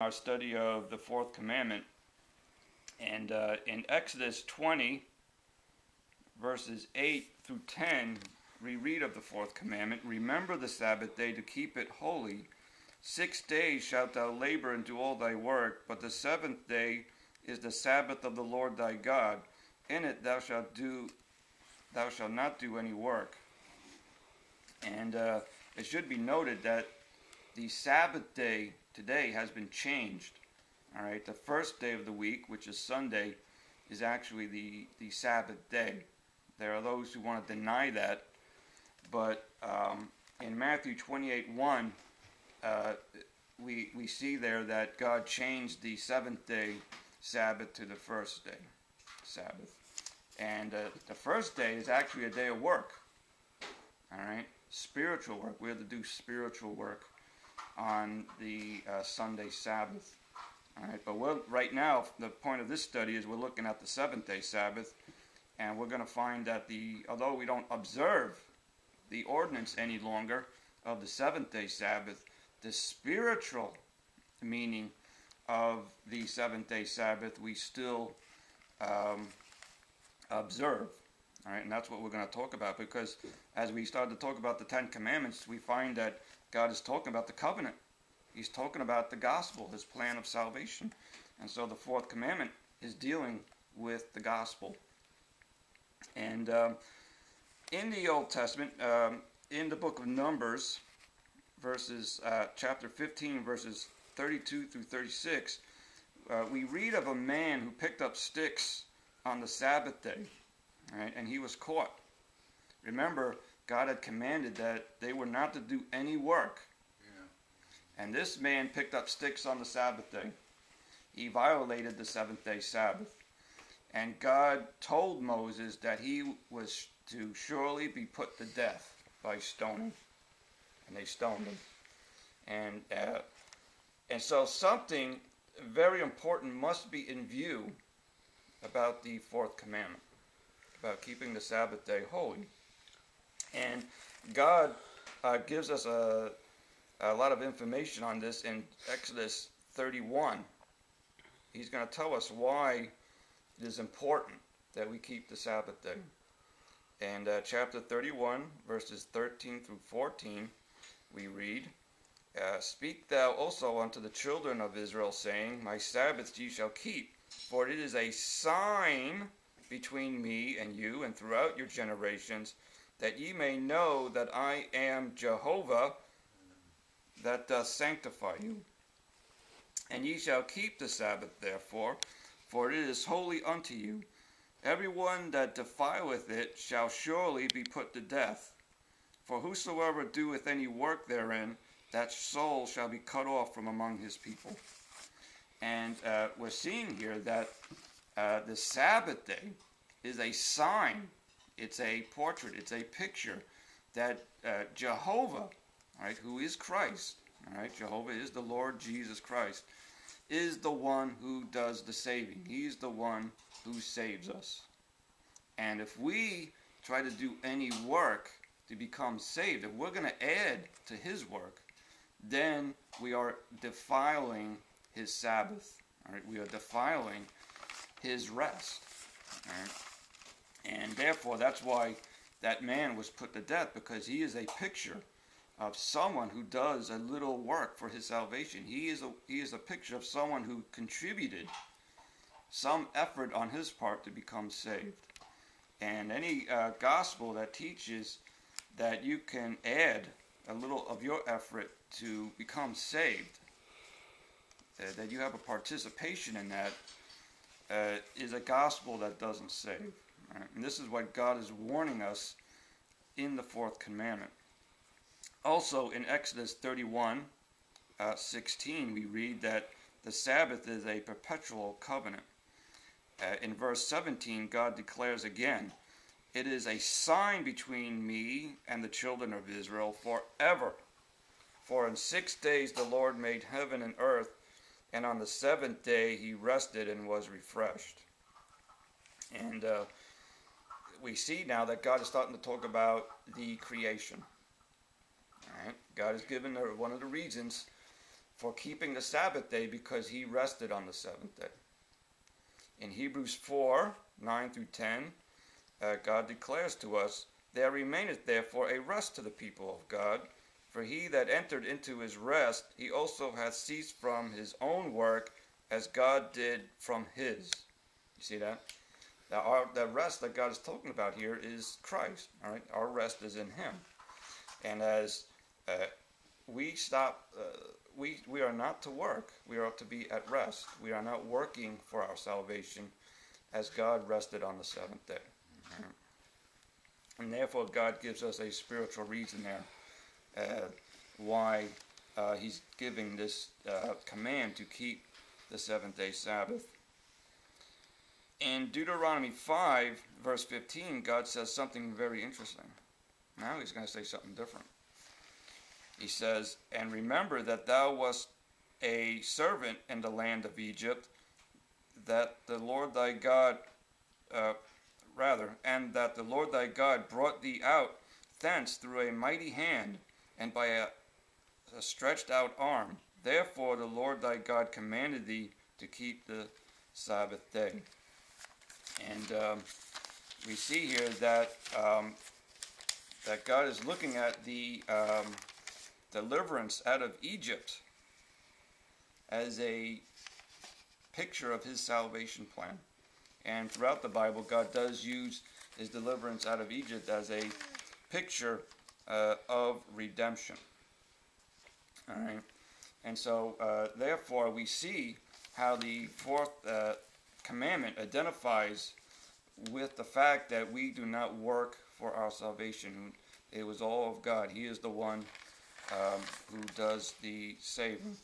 Our study of the fourth commandment, and in Exodus 20 verses 8 through 10 we read of the fourth commandment. Remember the Sabbath day to keep it holy. 6 days shalt thou labor and do all thy work, but the seventh day is the Sabbath of the Lord thy God. In it thou shalt not do any work. And it should be noted that the Sabbath day today has been changed. All right, the first day of the week, which is Sunday, is actually the Sabbath day. There are those who want to deny that, but in Matthew 28:1, we see there that God changed the seventh day Sabbath to the first day Sabbath. And the first day is actually a day of work. All right, spiritual work. We have to do spiritual work on the Sunday Sabbath. All right, but right now, the point of this study is we're looking at the seventh day Sabbath, and we're going to find that although we don't observe the ordinance any longer of the seventh day Sabbath, the spiritual meaning of the seventh day Sabbath we still observe. All right, and that's what we're going to talk about, because as we start to talk about the Ten Commandments, we find that God is talking about the covenant. He's talking about the gospel, his plan of salvation. And so the fourth commandment is dealing with the gospel. And in the Old Testament, in the book of Numbers, chapter 15, verses 32 through 36, we read of a man who picked up sticks on the Sabbath day, right, and he was caught. Remember, God had commanded that they were not to do any work. Yeah. And this man picked up sticks on the Sabbath day. He violated the seventh day Sabbath. And God told Moses that he was to surely be put to death by stoning. And they stoned him. And so something very important must be in view about the fourth commandment, about keeping the Sabbath day holy. And God gives us a lot of information on this in Exodus 31. He's going to tell us why it is important that we keep the Sabbath day. And chapter 31, verses 13 through 14, we read, Speak thou also unto the children of Israel, saying, My Sabbaths ye shall keep, for it is a sign between me and you and throughout your generations, that ye may know that I am Jehovah, that doth sanctify you. And ye shall keep the Sabbath therefore, for it is holy unto you. Every one that defileth it shall surely be put to death. For whosoever doeth any work therein, that soul shall be cut off from among his people. And we're seeing here that the Sabbath day is a sign. It's a portrait, it's a picture that Jehovah, right, who is Christ, all right, Jehovah is the Lord Jesus Christ, is the one who does the saving. He's the one who saves us. And if we try to do any work to become saved, if we're going to add to his work, then we are defiling his Sabbath. All right, we are defiling his rest. All right. And therefore, that's why that man was put to death, because he is a picture of someone who does a little work for his salvation. He is a picture of someone who contributed some effort on his part to become saved. And any gospel that teaches that you can add a little of your effort to become saved, that you have a participation in that, is a gospel that doesn't save. Right? And this is what God is warning us in the fourth commandment. Also in Exodus 31, 16, we read that the Sabbath is a perpetual covenant. In verse 17, God declares again, It is a sign between me and the children of Israel forever. For in 6 days the Lord made heaven and earth, and on the seventh day he rested and was refreshed. And we see now that God is starting to talk about the creation. All right? God has given one of the reasons for keeping the Sabbath day because he rested on the seventh day. In Hebrews 4, 9 through 10, God declares to us, there remaineth therefore a rest to the people of God, for he that entered into his rest, he also hath ceased from his own work, as God did from his. You see that? Now, the rest that God is talking about here is Christ. All right, our rest is in him. And as we stop, we are not to work. We are to be at rest. We are not working for our salvation, as God rested on the seventh day. All right? And therefore, God gives us a spiritual reason there why he's giving this command to keep the seventh-day Sabbath. In Deuteronomy 5, verse 15, God says something very interesting. Now he's going to say something different. He says, and remember that thou wast a servant in the land of Egypt, that the Lord thy God, and that the Lord thy God brought thee out thence through a mighty hand, and by a stretched out arm. Therefore the Lord thy God commanded thee to keep the Sabbath day. And we see here that that God is looking at the deliverance out of Egypt as a picture of his salvation plan. And throughout the Bible, God does use his deliverance out of Egypt as a picture of redemption. All right, and so therefore we see how the fourth commandment identifies with the fact that we do not work for our salvation. It was all of God. He is the one who does the saving.